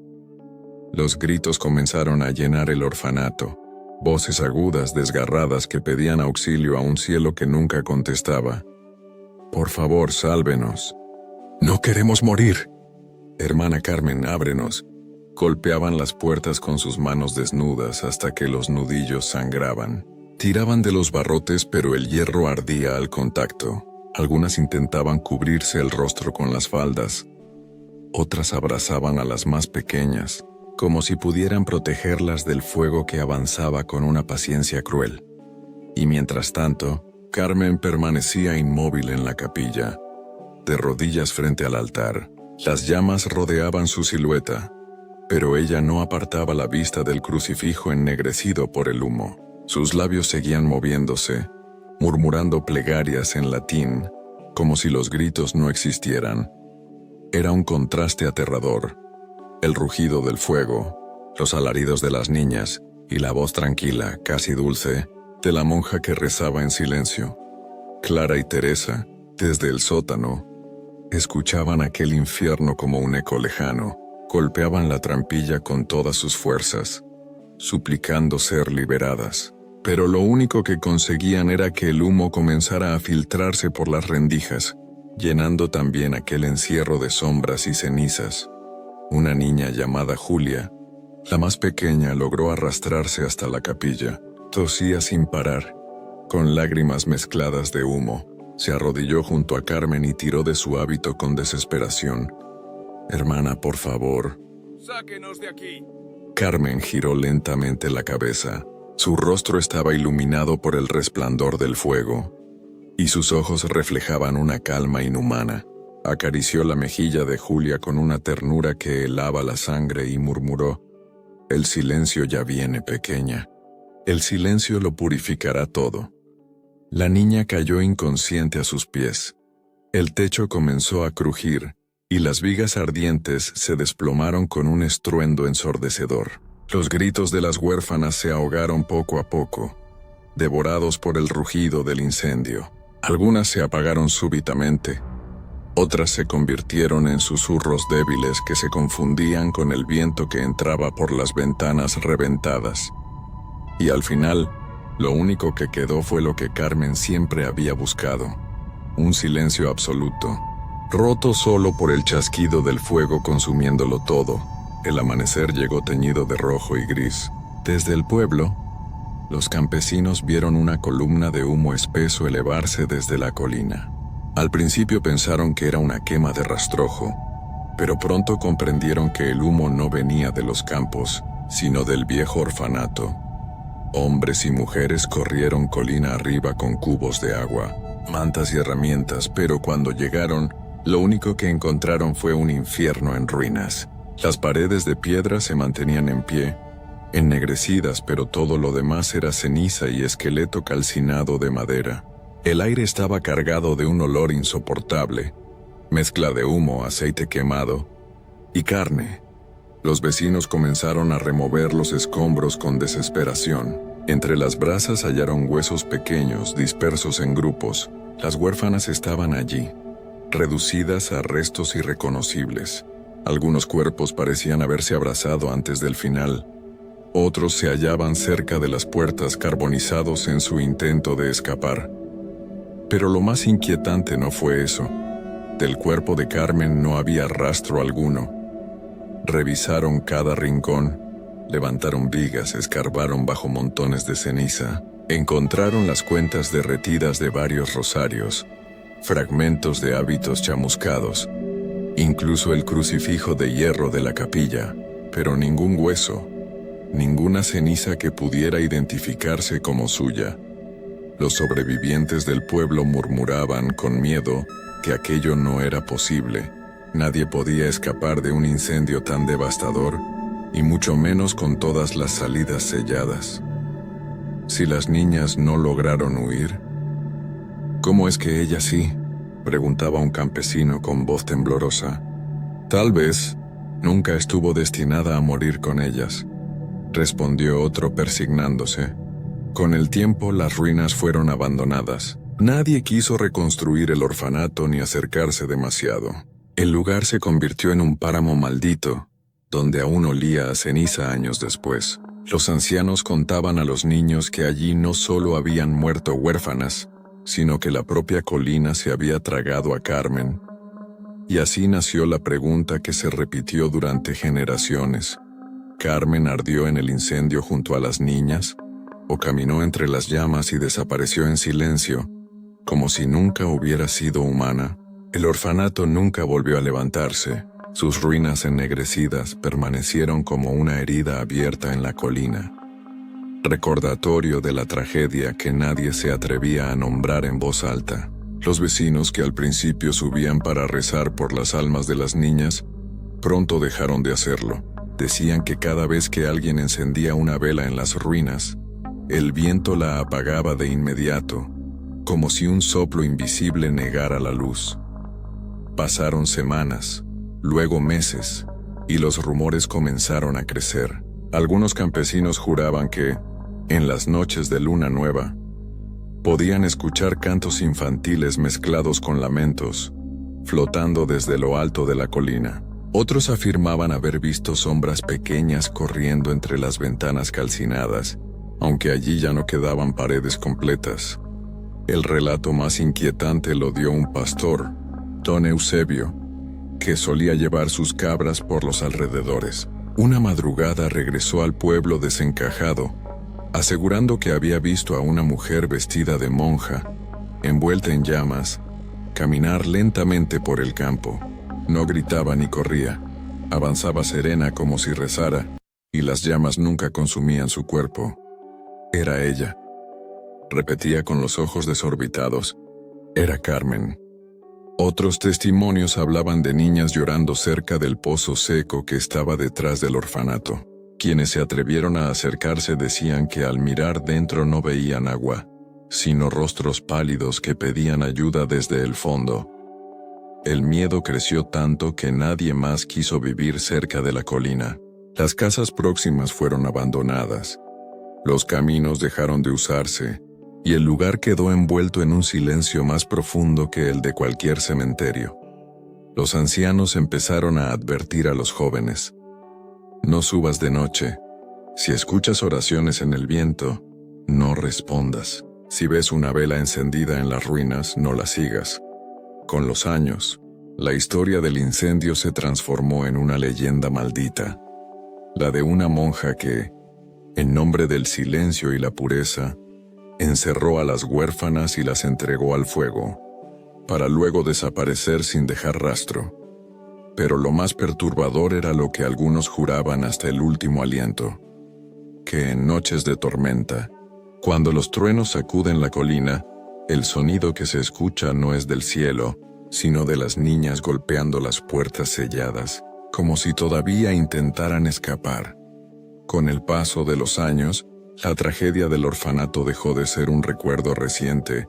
Los gritos comenzaron a llenar el orfanato, voces agudas, desgarradas que pedían auxilio a un cielo que nunca contestaba. «Por favor, sálvenos. No queremos morir. Hermana Carmen, ábrenos». Golpeaban las puertas con sus manos desnudas hasta que los nudillos sangraban. Tiraban de los barrotes, pero el hierro ardía al contacto. Algunas intentaban cubrirse el rostro con las faldas. Otras abrazaban a las más pequeñas, como si pudieran protegerlas del fuego que avanzaba con una paciencia cruel. Y mientras tanto, Carmen permanecía inmóvil en la capilla, de rodillas frente al altar. Las llamas rodeaban su silueta, pero ella no apartaba la vista del crucifijo ennegrecido por el humo. Sus labios seguían moviéndose, murmurando plegarias en latín, como si los gritos no existieran. Era un contraste aterrador. El rugido del fuego, los alaridos de las niñas y la voz tranquila, casi dulce, de la monja que rezaba en silencio. Clara y Teresa, desde el sótano, escuchaban aquel infierno como un eco lejano. Golpeaban la trampilla con todas sus fuerzas, suplicando ser liberadas. Pero lo único que conseguían era que el humo comenzara a filtrarse por las rendijas, llenando también aquel encierro de sombras y cenizas. Una niña llamada Julia, la más pequeña, logró arrastrarse hasta la capilla. Tosía sin parar, con lágrimas mezcladas de humo. Se arrodilló junto a Carmen y tiró de su hábito con desesperación. «Hermana, por favor». ¡Sáquenos de aquí! Carmen giró lentamente la cabeza. Su rostro estaba iluminado por el resplandor del fuego, y sus ojos reflejaban una calma inhumana. Acarició la mejilla de Julia con una ternura que helaba la sangre y murmuró: «El silencio ya viene, pequeña. El silencio lo purificará todo». La niña cayó inconsciente a sus pies. El techo comenzó a crujir, y las vigas ardientes se desplomaron con un estruendo ensordecedor. Los gritos de las huérfanas se ahogaron poco a poco, devorados por el rugido del incendio. Algunas se apagaron súbitamente, otras se convirtieron en susurros débiles que se confundían con el viento que entraba por las ventanas reventadas. Y al final, lo único que quedó fue lo que Carmen siempre había buscado: un silencio absoluto, roto solo por el chasquido del fuego consumiéndolo todo. El amanecer llegó teñido de rojo y gris. Desde el pueblo, los campesinos vieron una columna de humo espeso elevarse desde la colina. Al principio pensaron que era una quema de rastrojo, pero pronto comprendieron que el humo no venía de los campos, sino del viejo orfanato. Hombres y mujeres corrieron colina arriba con cubos de agua, mantas y herramientas, pero cuando llegaron, lo único que encontraron fue un infierno en ruinas. Las paredes de piedra se mantenían en pie, ennegrecidas, pero todo lo demás era ceniza y esqueleto calcinado de madera. El aire estaba cargado de un olor insoportable, mezcla de humo, aceite quemado y carne. Los vecinos comenzaron a remover los escombros con desesperación. Entre las brasas hallaron huesos pequeños dispersos en grupos. Las huérfanas estaban allí, reducidas a restos irreconocibles. Algunos cuerpos parecían haberse abrazado antes del final. Otros se hallaban cerca de las puertas, carbonizados en su intento de escapar. Pero lo más inquietante no fue eso. Del cuerpo de Carmen no había rastro alguno. Revisaron cada rincón, levantaron vigas, escarbaron bajo montones de ceniza. Encontraron las cuentas derretidas de varios rosarios, fragmentos de hábitos chamuscados, incluso el crucifijo de hierro de la capilla, pero ningún hueso, ninguna ceniza que pudiera identificarse como suya. Los sobrevivientes del pueblo murmuraban con miedo que aquello no era posible. Nadie podía escapar de un incendio tan devastador, y mucho menos con todas las salidas selladas. Si las niñas no lograron huir, ¿cómo es que ella sí?, preguntaba un campesino con voz temblorosa. Tal vez nunca estuvo destinada a morir con ellas, respondió otro persignándose. Con el tiempo las ruinas fueron abandonadas. Nadie quiso reconstruir el orfanato ni acercarse demasiado. El lugar se convirtió en un páramo maldito, donde aún olía a ceniza años después. Los ancianos contaban a los niños que allí no solo habían muerto huérfanas, sino que la propia colina se había tragado a Carmen. Y así nació la pregunta que se repitió durante generaciones: ¿Carmen ardió en el incendio junto a las niñas, o caminó entre las llamas y desapareció en silencio, como si nunca hubiera sido humana? El orfanato nunca volvió a levantarse. Sus ruinas ennegrecidas permanecieron como una herida abierta en la colina, recordatorio de la tragedia que nadie se atrevía a nombrar en voz alta. Los vecinos, que al principio subían para rezar por las almas de las niñas, pronto dejaron de hacerlo. Decían que cada vez que alguien encendía una vela en las ruinas, el viento la apagaba de inmediato, como si un soplo invisible negara la luz. Pasaron semanas, luego meses, y los rumores comenzaron a crecer. Algunos campesinos juraban que, en las noches de luna nueva, podían escuchar cantos infantiles mezclados con lamentos, flotando desde lo alto de la colina. Otros afirmaban haber visto sombras pequeñas corriendo entre las ventanas calcinadas, aunque allí ya no quedaban paredes completas. El relato más inquietante lo dio un pastor, don Eusebio, que solía llevar sus cabras por los alrededores. Una madrugada regresó al pueblo desencajado, asegurando que había visto a una mujer vestida de monja, envuelta en llamas, caminar lentamente por el campo. No gritaba ni corría, avanzaba serena como si rezara, y las llamas nunca consumían su cuerpo. Era ella. Repetía con los ojos desorbitados. Era Carmen. Otros testimonios hablaban de niñas llorando cerca del pozo seco que estaba detrás del orfanato. Quienes se atrevieron a acercarse decían que al mirar dentro no veían agua, sino rostros pálidos que pedían ayuda desde el fondo. El miedo creció tanto que nadie más quiso vivir cerca de la colina. Las casas próximas fueron abandonadas. Los caminos dejaron de usarse, y el lugar quedó envuelto en un silencio más profundo que el de cualquier cementerio. Los ancianos empezaron a advertir a los jóvenes: no subas de noche. Si escuchas oraciones en el viento, no respondas. Si ves una vela encendida en las ruinas, no la sigas. Con los años, la historia del incendio se transformó en una leyenda maldita, la de una monja que, en nombre del silencio y la pureza, encerró a las huérfanas y las entregó al fuego, para luego desaparecer sin dejar rastro. Pero lo más perturbador era lo que algunos juraban hasta el último aliento: que en noches de tormenta, cuando los truenos sacuden la colina, el sonido que se escucha no es del cielo, sino de las niñas golpeando las puertas selladas, como si todavía intentaran escapar. Con el paso de los años, la tragedia del orfanato dejó de ser un recuerdo reciente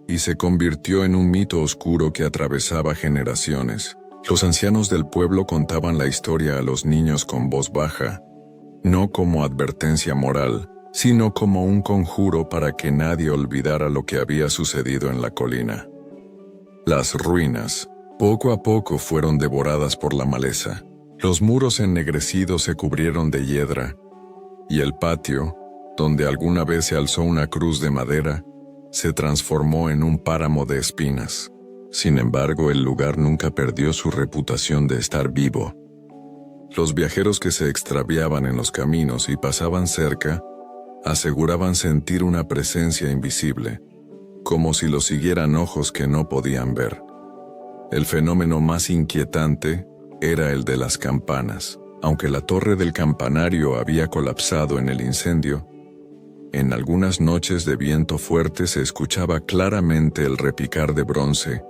y se convirtió en un mito oscuro que atravesaba generaciones. Los ancianos del pueblo contaban la historia a los niños con voz baja, no como advertencia moral, sino como un conjuro para que nadie olvidara lo que había sucedido en la colina. Las ruinas, poco a poco, fueron devoradas por la maleza. Los muros ennegrecidos se cubrieron de hiedra, y el patio, donde alguna vez se alzó una cruz de madera, se transformó en un páramo de espinas. Sin embargo, el lugar nunca perdió su reputación de estar vivo. Los viajeros que se extraviaban en los caminos y pasaban cerca aseguraban sentir una presencia invisible, como si los siguieran ojos que no podían ver. El fenómeno más inquietante era el de las campanas. Aunque la torre del campanario había colapsado en el incendio, en algunas noches de viento fuerte se escuchaba claramente el repicar de bronce,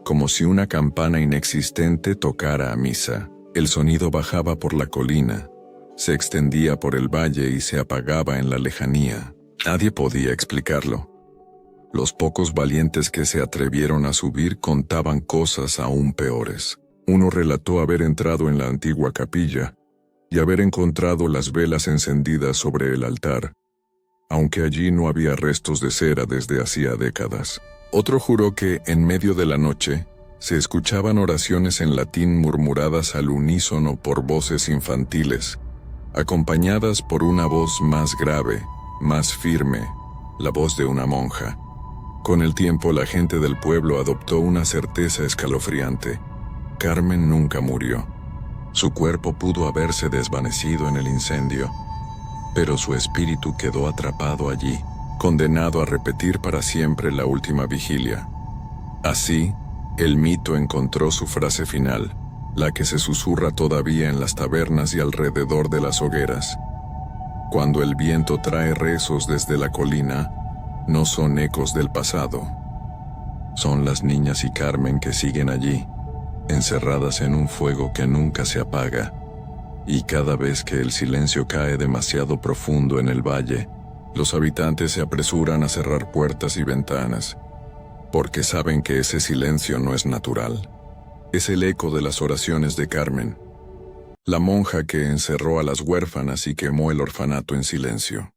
como si una campana inexistente tocara a misa. El sonido bajaba por la colina, se extendía por el valle y se apagaba en la lejanía. Nadie podía explicarlo. Los pocos valientes que se atrevieron a subir contaban cosas aún peores. Uno relató haber entrado en la antigua capilla y haber encontrado las velas encendidas sobre el altar, aunque allí no había restos de cera desde hacía décadas. Otro juró que, en medio de la noche, se escuchaban oraciones en latín murmuradas al unísono por voces infantiles, acompañadas por una voz más grave, más firme, la voz de una monja. Con el tiempo, la gente del pueblo adoptó una certeza escalofriante: Carmen nunca murió. Su cuerpo pudo haberse desvanecido en el incendio, pero su espíritu quedó atrapado allí, condenado a repetir para siempre la última vigilia. Así, el mito encontró su frase final, la que se susurra todavía en las tabernas y alrededor de las hogueras. Cuando el viento trae rezos desde la colina, no son ecos del pasado. Son las niñas y Carmen que siguen allí, encerradas en un fuego que nunca se apaga, y cada vez que el silencio cae demasiado profundo en el valle, los habitantes se apresuran a cerrar puertas y ventanas, porque saben que ese silencio no es natural. Es el eco de las oraciones de Carmen, la monja que encerró a las huérfanas y quemó el orfanato en silencio.